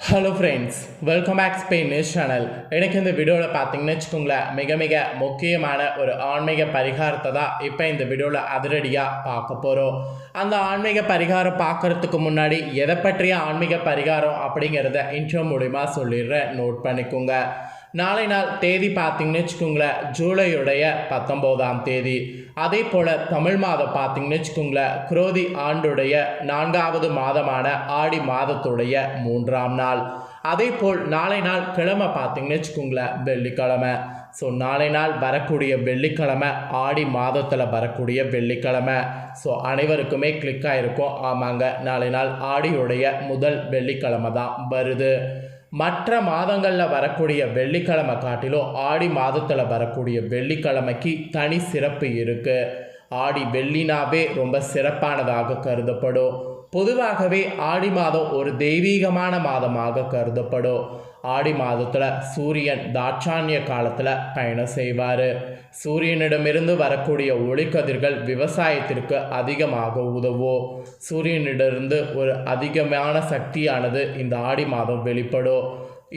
Hello friends, welcome back Spain news channel. எனக்கு இந்த வீடியோவில் பார்த்தீங்கன்னு வச்சுக்கோங்களேன், மிக மிக முக்கியமான ஒரு ஆன்மீக பரிகாரத்தை தான் இப்போ இந்த வீடியோவில் அதிரடியாக பார்க்க போகிறோம். அந்த ஆன்மீக பரிகாரம் பார்க்குறதுக்கு முன்னாடி எதை பற்றிய ஆன்மீக பரிகாரம் அப்படிங்கிறத இன்ட்ரோ மூலிமா சொல்லிடுறேன், நோட் பண்ணிக்கோங்க. நாளை நாள் தேதி பார்த்தீங்கன்னு வச்சுக்கோங்களேன், ஜூலையுடைய 19ஆம் தேதி. அதே போல் தமிழ் மாதம் பார்த்தீங்கன்னு வச்சுக்கோங்களேன், குரோதி ஆண்டுடைய 4வது மாதமான ஆடி மாதத்துடைய 3ஆம் நாள். அதே போல் நாளை நாள் கிழமை பார்த்தீங்கன்னு வச்சுக்கோங்களேன், வெள்ளிக்கிழமை. ஸோ நாளை நாள் வரக்கூடிய வெள்ளிக்கிழமை ஆடி மாதத்தில் வரக்கூடிய வெள்ளிக்கிழமை. ஸோ அனைவருக்குமே கிளிக் ஆகிருக்கும். ஆமாங்க, நாளை நாள் ஆடியுடைய முதல் வெள்ளிக்கிழமை தான் வருது. மற்ற மாதங்களில் வரக்கூடிய வெள்ளிக்கிழமை காட்டிலும் ஆடி மாதத்தில் வரக்கூடிய வெள்ளிக்கிழமைக்கு தனி சிறப்பு இருக்குது. ஆடி வெள்ளினாவே ரொம்ப சிறப்பானதாக கருதப்படும். பொதுவாகவே ஆடி மாதம் ஒரு தெய்வீகமான மாதமாக கருதப்படும். ஆடி மாதத்தில் சூரியன் தாட்சாணிய காலத்தில் பயணம் செய்வார். சூரியனிடமிருந்து வரக்கூடிய ஒளிக்கதிர்கள் விவசாயத்திற்கு அதிகமாக உதவும். சூரியனிடமிருந்து ஒரு அதிகமான சக்தியானது இந்த ஆடி மாதம் வெளிப்படும்.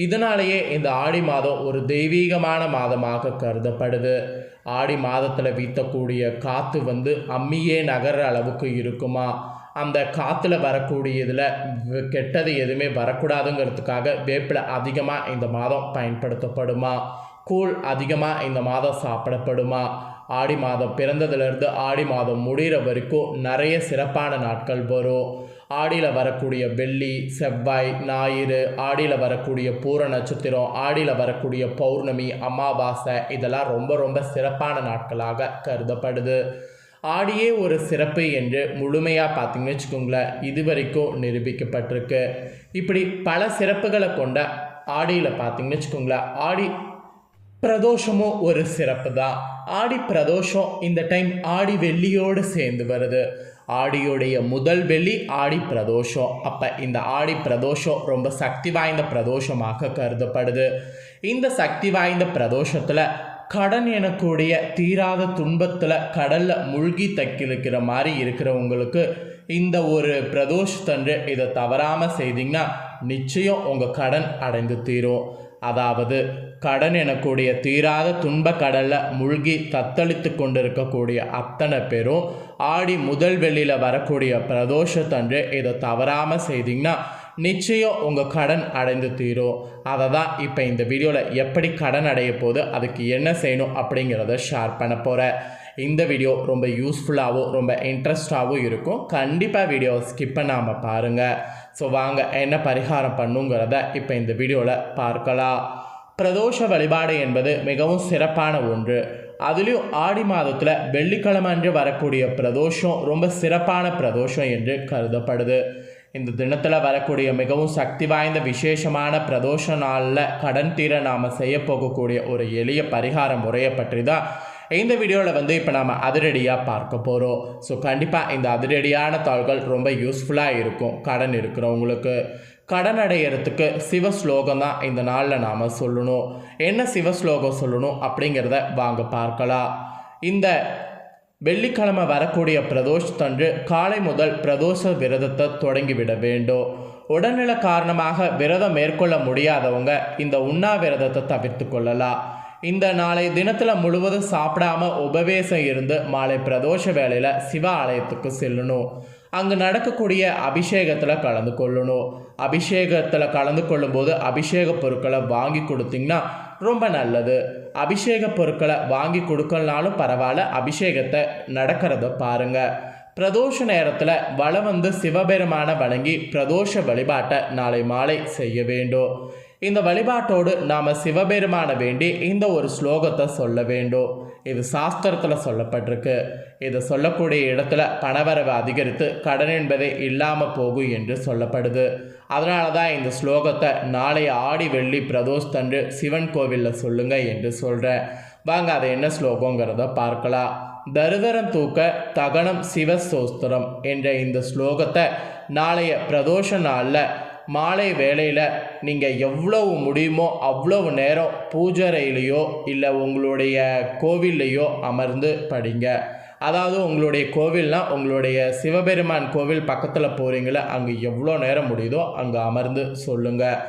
இதனாலேயே இந்த ஆடி மாதம் ஒரு தெய்வீகமான மாதமாக கருதப்படுது. ஆடி மாதத்தில் வீசக்கூடிய காற்று அம்மியே நகர்ற அளவுக்கு இருக்குமா. அந்த காற்றுல வரக்கூடியதில் கெட்டது எதுவுமே வரக்கூடாதுங்கிறதுக்காக வேப்பிலை அதிகமாக இந்த மாதம் பயன்படுத்தப்படுமா. கூழ் அதிகமாக இந்த மாதம் சாப்பிடப்படுமா. ஆடி மாதம் பிறந்ததுலேருந்து ஆடி மாதம் முடிகிற வரைக்கும் நிறைய சிறப்பான நாட்கள் வரும். ஆடியில் வரக்கூடிய வெள்ளி, செவ்வாய், ஞாயிறு, ஆடியில் வரக்கூடிய பூர நட்சத்திரம், ஆடியில் வரக்கூடிய பௌர்ணமி, அமாவாசை, இதெல்லாம் ரொம்ப ரொம்ப சிறப்பான நாட்களாக கருதப்படுது. ஆடியே ஒரு சிறப்பு என்று முழுமையாக பார்த்தீங்கன்னு வச்சுக்கோங்களேன், இது வரைக்கும் நிரூபிக்கப்பட்டிருக்கு. இப்படி பல சிறப்புகளை கொண்ட ஆடியில் பார்த்தீங்கன்னு வச்சுக்கோங்களேன், ஆடி பிரதோஷமும் ஒரு சிறப்பு தான். ஆடி பிரதோஷம் இந்த டைம் ஆடி வெள்ளியோடு சேர்ந்து வருது. ஆடியோடைய முதல் வெள்ளி ஆடி பிரதோஷம். அப்போ இந்த ஆடி பிரதோஷம் ரொம்ப சக்தி வாய்ந்த பிரதோஷமாக கருதப்படுது. இந்த சக்தி வாய்ந்த பிரதோஷத்தில் கடன் எனக்கூடிய தீராத துன்பத்தில் கடலில் மூழ்கி தக்கிருக்கிற மாதிரி இருக்கிறவங்களுக்கு இந்த ஒரு பிரதோஷத்தன்று இதை தவறாமல் செய்தீங்கன்னா நிச்சயம் உங்கள் கடன் அடைந்து தீரும். அதாவது கடன் எனக்கூடிய தீராத துன்ப கடலில் மூழ்கி தத்தளித்து கொண்டிருக்கக்கூடிய அத்தனை பேரும் ஆடி முதல் வெள்ளியில் வரக்கூடிய பிரதோஷத்தன்று இதை தவறாமல் செய்தீங்கன்னா நிச்சயம் உங்கள் கடன் அடைந்து தீரும். அதை தான் இப்போ இந்த வீடியோவில் எப்படி கடன் அடைய போது, அதுக்கு என்ன செய்யணும் அப்படிங்கிறத ஷேர் பண்ண போகிறேன். இந்த வீடியோ ரொம்ப யூஸ்ஃபுல்லாகவும் ரொம்ப இன்ட்ரெஸ்டாகவும் இருக்கும். கண்டிப்பாக வீடியோவை ஸ்கிப் பண்ணாமல் பாருங்கள். ஸோ வாங்க என்ன பரிகாரம் பண்ணுங்கிறத இப்போ இந்த வீடியோவில் பார்க்கலாம். பிரதோஷ வழிபாடு என்பது மிகவும் சிறப்பான ஒன்று. அதுலேயும் ஆடி மாதத்தில் வெள்ளிக்கிழமை அன்று வரக்கூடிய பிரதோஷம் ரொம்ப சிறப்பான பிரதோஷம் என்று கருதப்படுது. இந்த தினத்தில் வரக்கூடிய மிகவும் சக்தி வாய்ந்த விசேஷமான பிரதோஷ நாளில் கடன் தீர நாம் செய்ய போகக்கூடிய ஒரு எளிய பரிகார முறையை பற்றி தான் இந்த வீடியோவில் இப்போ நாம் அதிரடியாக பார்க்க போகிறோம். ஸோ கண்டிப்பாக இந்த அதிரடியான தாள்கள் ரொம்ப யூஸ்ஃபுல்லாக இருக்கும். கடன் இருக்கிறவங்களுக்கு கடன் அடையிறதுக்கு சிவ ஸ்லோகம் தான் இந்த நாளில் நாம் சொல்லணும். என்ன சிவ ஸ்லோகம் சொல்லணும் அப்படிங்கிறத வாங்க பார்க்கலாம். இந்த வெள்ளிக்கிழமை வரக்கூடிய பிரதோஷத்தன்று காலை முதல் பிரதோஷ விரதத்தை தொடங்கிவிட வேண்டும். உடல்நல காரணமாக விரதம் மேற்கொள்ள முடியாதவங்க இந்த உண்ணாவிரதத்தை தவிர்த்து கொள்ளலாம். இந்த நாளை தினத்தில் முழுவதும் சாப்பிடாம உபவேசம் இருந்து மாலை பிரதோஷ வேளையில் சிவ ஆலயத்துக்கு செல்லணும். அங்கு நடக்கக்கூடிய அபிஷேகத்தில் கலந்து கொள்ளணும். அபிஷேகத்தில் கலந்து கொள்ளும்போது அபிஷேக பொருட்களை வாங்கி கொடுத்தீங்கன்னா ரொம்ப நல்லது. அபிஷேக பொருட்களை வாங்கி கொடுக்கலனாலும் பரவாயில்ல, அபிஷேகத்தை நடக்கிறத பாருங்கள். பிரதோஷ நேரத்தில் வலம் சிவபெருமான வணங்கி பிரதோஷ வழிபாட்டை நாளை மாலை செய்ய வேண்டும். இந்த வழிபாட்டோடு நாம் சிவபெருமான வேண்டி இந்த ஒரு ஸ்லோகத்தை சொல்ல வேண்டும். இது சாஸ்திரத்தில் சொல்லப்பட்டிருக்கு. இதை சொல்லக்கூடிய இடத்துல பணவரவு அதிகரித்து கடன் என்பதே இல்லாமல் போகும் என்று சொல்லப்படுது. அதனால தான் இந்த ஸ்லோகத்தை நாளைய ஆடி வெள்ளி பிரதோஷத்தன்று சிவன் கோவிலில் சொல்லுங்க என்று சொல்கிறேன். வாங்க அதை என்ன ஸ்லோகங்கிறத பார்க்கலாம். தருதரம் தூக்க தகனம் சிவசோஸ்திரம் என்ற இந்த ஸ்லோகத்தை நாளைய பிரதோஷ நாளில் மாலை வேளையில் நீங்கள் எவ்வளவு முடியுமோ அவ்வளவு நேரம் பூஜையிலையோ இல்லை உங்களுடைய கோவில்லையோ அமர்ந்து படிங்க. அதாவது உங்களுடைய கோவில்னால் உங்களுடைய சிவபெருமான் கோவில் பக்கத்தில் போகிறீங்களே அங்கே எவ்வளோ நேரம் முடியுதோ அங்கே அமர்ந்து சொல்லுங்கள்.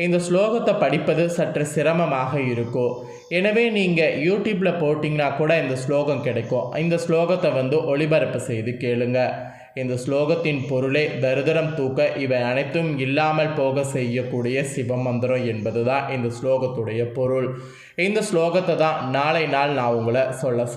இந்த ஸ்லோகத்தை படிப்பது சற்று சிரமமாக இருக்கும். எனவே நீங்கள் யூடியூப்பில் போட்டிங்கன்னா கூட இந்த ஸ்லோகம் கிடைக்கும். இந்த ஸ்லோகத்தை ஒளிபரப்பு செய்து கேளுங்க. இந்த ஸ்லோகத்தின் பொருளே தரித்திரம் தூக்க இவை அனைத்தும் இல்லாமல் போக செய்யக்கூடிய சிவமந்திரம் என்பது தான் இந்த ஸ்லோகத்துடைய பொருள். இந்த ஸ்லோகத்தை தான் நாளை நாள் நான் உங்களை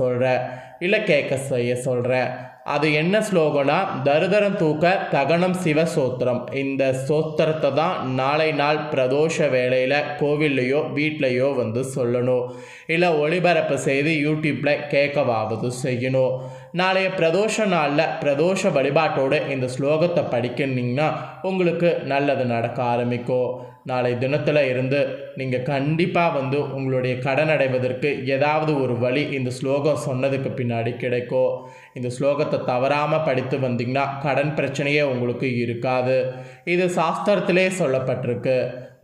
சொல்கிறேன், இல்லை கேட்க செய்ய சொல்கிறேன். அது என்ன ஸ்லோகம்னா, தரித்திரம் தூக்க தகனம் சிவ சோத்திரம். இந்த சோத்திரத்தை தான் நாளை நாள் பிரதோஷ வேளையில் கோவில்லையோ வீட்லையோ சொல்லணும், இல்லை ஒளிபரப்பு செய்து யூடியூப்பில் கேட்கவாவது செய்யணும். நாளைய பிரதோஷ நாளில் பிரதோஷ வழிபாட்டோடு இந்த ஸ்லோகத்தை படிக்கினீங்கன்னா உங்களுக்கு நல்லது நடக்க ஆரம்பிக்கும். நாளை தினத்தில் இருந்து நீங்கள் கண்டிப்பாக உங்களுடைய கடன் அடைவதற்கு ஏதாவது ஒரு வழி இந்த ஸ்லோகம் சொன்னதுக்கு பின்னாடி கிடைக்கும். இந்த ஸ்லோகத்தை தவறாமல் படித்து வந்தீங்கன்னா கடன் பிரச்சனையே உங்களுக்கு இருக்காது. இது சாஸ்திரத்திலே சொல்லப்பட்டிருக்கு.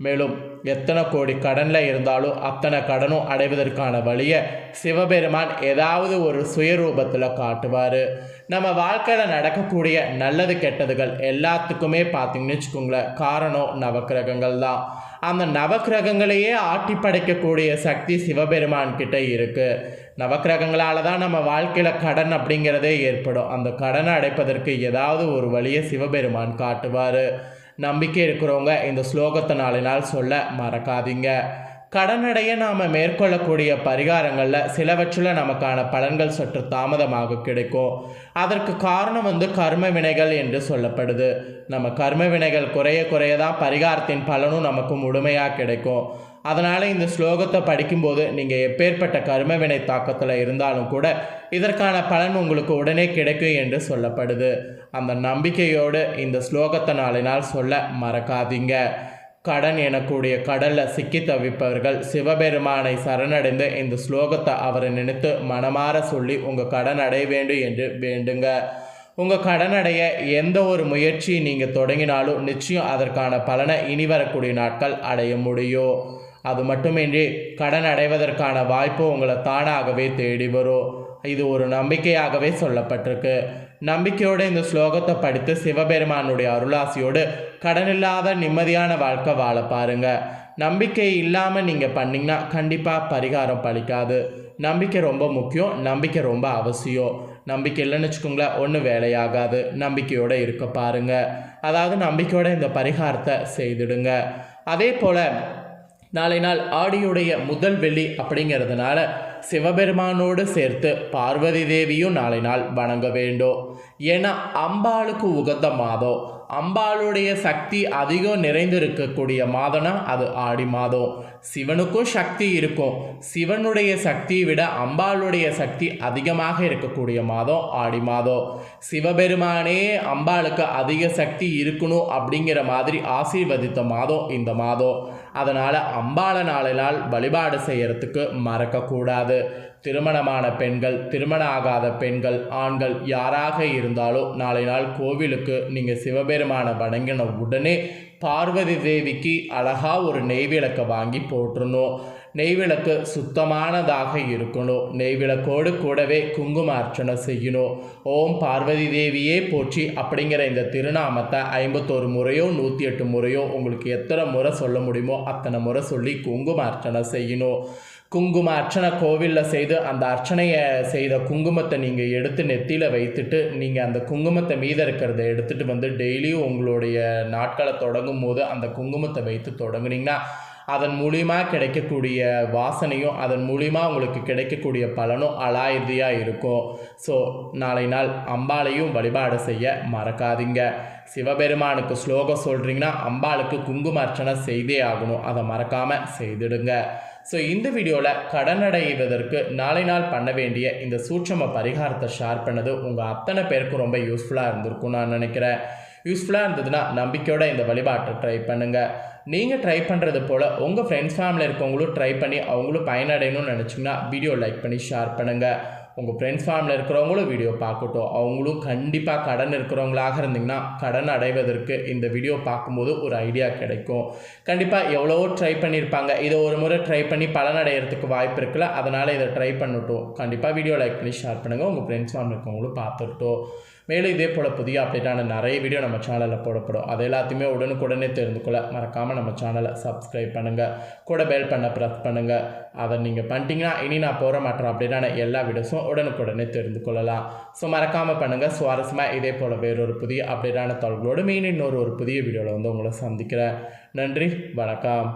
மேலும் எத்தனை கோடி கடனில் இருந்தாலும் அத்தனை கடனும் அடைவதற்கான வழியை சிவபெருமான் ஏதாவது ஒரு சுயரூபத்தில் காட்டுவார். நம்ம வாழ்க்கையில் நடக்கக்கூடிய நல்லது கெட்டதுகள் எல்லாத்துக்குமே பார்த்திங்கன்னு வச்சுக்கோங்களேன், காரணம் நவக்கிரகங்கள் தான். அந்த நவக்கிரகங்களையே ஆட்டி படைக்கக்கூடிய சக்தி சிவபெருமான் கிட்ட இருக்குது. நவக்கிரகங்களால் தான் நம்ம வாழ்க்கையில் கடன் அப்படிங்கிறதே ஏற்படும். அந்த கடனை அடைப்பதற்கு ஏதாவது ஒரு வழியை சிவபெருமான் காட்டுவார். நம்பிக்கை இருக்கிறவங்க இந்த ஸ்லோகத்தை நாளை நாள் சொல்ல மறக்காதீங்க. கடனடைய நாம் மேற்கொள்ளக்கூடிய பரிகாரங்களில் சிலவற்றில் நமக்கான பலன்கள் சற்று தாமதமாக கிடைக்கும். அதற்கு காரணம் கர்ம வினைகள் என்று சொல்லப்படுது. நம்ம கர்ம வினைகள் குறைய தான் பரிகாரத்தின் பலனும் நமக்கு முழுமையாக கிடைக்கும். அதனால் இந்த ஸ்லோகத்தை படிக்கும்போது நீங்கள் எப்பேற்பட்ட கர்ம வினை தாக்கத்தில் இருந்தாலும் கூட இதற்கான பலன் உங்களுக்கு உடனே கிடைக்கும் என்று சொல்லப்படுது. அந்த நம்பிக்கையோடு இந்த ஸ்லோகத்தை நாளை நாள் சொல்ல மறக்காதீங்க. கடன் எனக்கூடிய கடலில் சிக்கி தவிப்பவர்கள் சிவபெருமானை சரணடைந்து இந்த ஸ்லோகத்தை அவரை நினைத்து மனமாற சொல்லி உங்கள் கடன் அடைய வேண்டும் என்று வேண்டுங்க. உங்கள் கடன் அடைய எந்த ஒரு முயற்சி நீங்கள் தொடங்கினாலும் நிச்சயம் அதற்கான பலனை இனி வரக்கூடிய நாட்கள் அடைய முடியும். அது மட்டுமின்றி கடன் அடைவதற்கான வாய்ப்பு உங்களை தானாகவே தேடி வரும். இது ஒரு நம்பிக்கையாகவே சொல்லப்பட்டிருக்கு. நம்பிக்கையோடு இந்த ஸ்லோகத்தை படித்து சிவபெருமானுடைய அருளாசியோடு கடனில்லாத நிம்மதியான வாழ்க்கை வாழ பாருங்க. நம்பிக்கை இல்லாமல் நீங்கள் பண்ணிங்கன்னா கண்டிப்பாக பரிகாரம் பலிக்காது. நம்பிக்கை ரொம்ப முக்கியம், நம்பிக்கை ரொம்ப அவசியம். நம்பிக்கை இல்லைன்னு வச்சுக்கோங்களேன், ஒன்றும் வேலையாகாது. நம்பிக்கையோடு இருக்க பாருங்கள். அதாவது நம்பிக்கையோடு இந்த பரிகாரத்தை செய்துடுங்க. அதே போல் நாளை நாள் ஆடியுடைய முதல் வெள்ளி அப்படிங்கிறதுனால சிவபெருமானோடு சேர்த்து பார்வதி தேவியும் நாளை நாள் வணங்க வேண்டும். ஏன்னா அம்பாளுக்கு உகந்த மாதம், அம்பாளுடைய சக்தி அதிகம் நிறைந்திருக்கக்கூடிய மாதம்னா அது ஆடி மாதம். சிவனுக்கும் சக்தி இருக்கும், சிவனுடைய சக்தியை விட அம்பாளுடைய சக்தி அதிகமாக இருக்கக்கூடிய மாதம் ஆடி மாதம். சிவபெருமானே அம்பாளுக்கு அதிக சக்தி இருக்கணும் அப்படிங்கிற மாதிரி ஆசீர்வதித்த மாதம் இந்த மாதம். அதனால் அம்பாளை நாளை நாள் வழிபாடு செய்யறதுக்கு மறக்கக்கூடாது. திருமணமான பெண்கள், திருமணம் ஆகாத பெண்கள், ஆண்கள் யாராக இருந்தாலும் நாளை நாள் கோவிலுக்கு நீங்கள் சிவபெருமானை வணங்கின உடனே பார்வதி தேவிக்கு அழகாக ஒரு நெய்விளக்கை வாங்கி போட்டுருணும். நெய்விளக்கு சுத்தமானதாக இருக்கணும். நெய்விளக்கோடு கூடவே குங்கும அர்ச்சனை செய்யணும். ஓம் பார்வதி தேவியே போற்றி அப்படிங்கிற இந்த திருநாமத்தை 51 முறையோ 108 முறையோ உங்களுக்கு எத்தனை முறை சொல்ல முடியுமோ அத்தனை முறை சொல்லி குங்கும அர்ச்சனை செய்யணும். குங்கும அர்ச்சனை கோவிலில் செய்து அந்த அர்ச்சனையை செய்த குங்குமத்தை நீங்கள் எடுத்து நெத்தியில் வைத்துட்டு நீங்கள் அந்த குங்குமத்தை மீத இருக்கிறத எடுத்துகிட்டு டெய்லியும் உங்களுடைய நாட்களை தொடங்கும் போது அந்த குங்குமத்தை வைத்து தொடங்குனீங்கன்னா அதன் மூலிமா கிடைக்கக்கூடிய வாசனையும் அதன் மூலிமா உங்களுக்கு கிடைக்கக்கூடிய பலனும் அலாயதியாக இருக்கும். ஸோ நாளை நாள் அம்பாளையும் வழிபாடு செய்ய மறக்காதீங்க. சிவபெருமானுக்கு ஸ்லோகம் சொல்கிறீங்கன்னா அம்பாளுக்கு குங்கும அர்ச்சனை செய்தே ஆகணும், அதை மறக்காமல் செய்திடுங்க. ஸோ இந்த வீடியோவில் கடன் அடைவதற்கு நாளை நாள் பண்ண வேண்டிய இந்த சூட்சம பரிகாரத்தை ஷேர் பண்ணது உங்கள் அத்தனை பேருக்கும் ரொம்ப யூஸ்ஃபுல்லாக இருந்திருக்கும் நான் நினைக்கிறேன். யூஸ்ஃபுல்லாக இருந்ததுன்னா நம்பிக்கையோட இந்த வழிபாட்டை ட்ரை பண்ணுங்கள். நீங்கள் ட்ரை பண்ணுறது போல் உங்கள் ஃப்ரெண்ட்ஸ் ஃபேமிலியில் இருக்கவங்களும் ட்ரை பண்ணி அவங்களும் பயனடையணும்னு நினச்சிங்கன்னா வீடியோ லைக் பண்ணி ஷேர் பண்ணுங்கள். உங்கள் ஃப்ரெண்ட்ஸ் ஃபார்மில் இருக்கிறவங்களும் வீடியோ பார்க்கட்டும். அவங்களும் கண்டிப்பாக கடன் இருக்கிறவங்களாக இருந்தீங்கன்னா கடன் அடைவதற்கு இந்த வீடியோ பார்க்கும்போது ஒரு ஐடியா கிடைக்கும். கண்டிப்பாக எவ்வளவோ ட்ரை பண்ணியிருப்பாங்க. இதை ஒரு முறை ட்ரை பண்ணி பலனடைகிறதுக்கு வாய்ப்பு இருக்குல்ல, அதனால் இதை ட்ரை பண்ணட்டும். கண்டிப்பாக வீடியோ லைக் பண்ணி ஷேர் பண்ணுங்கள். உங்கள் ஃப்ரெண்ட்ஸ் ஃபார்மில் இருக்கவங்களும் பார்த்துட்டோம். மேலும் இதே போல் புதிய அப்டேட்டான நிறைய வீடியோ நம்ம சேனலில் போடப்படும். அது எல்லாத்தையுமே உடனுக்குடனே தெரிந்து கொள்ள மறக்காமல் நம்ம சேனலை சப்ஸ்கிரைப் பண்ணுங்கள். கூட பெல் பண்ண ப்ரெஸ் பண்ணுங்கள். அதை நீங்கள் பண்ணிட்டீங்கன்னா இனி நான் போகிற மற்ற அப்டேட்டான எல்லா வீடியோஸும் உடனுக்குடனே தெரிந்து கொள்ளலாம். ஸோ மறக்காமல் பண்ணுங்கள். சுவாரஸ்யமாக இதே போல் வேறொரு புதிய அப்டேட்டான தகவலோடு மீன் இன்னொரு புதிய வீடியோவில் உங்களை சந்திக்கிறேன். நன்றி, வணக்கம்.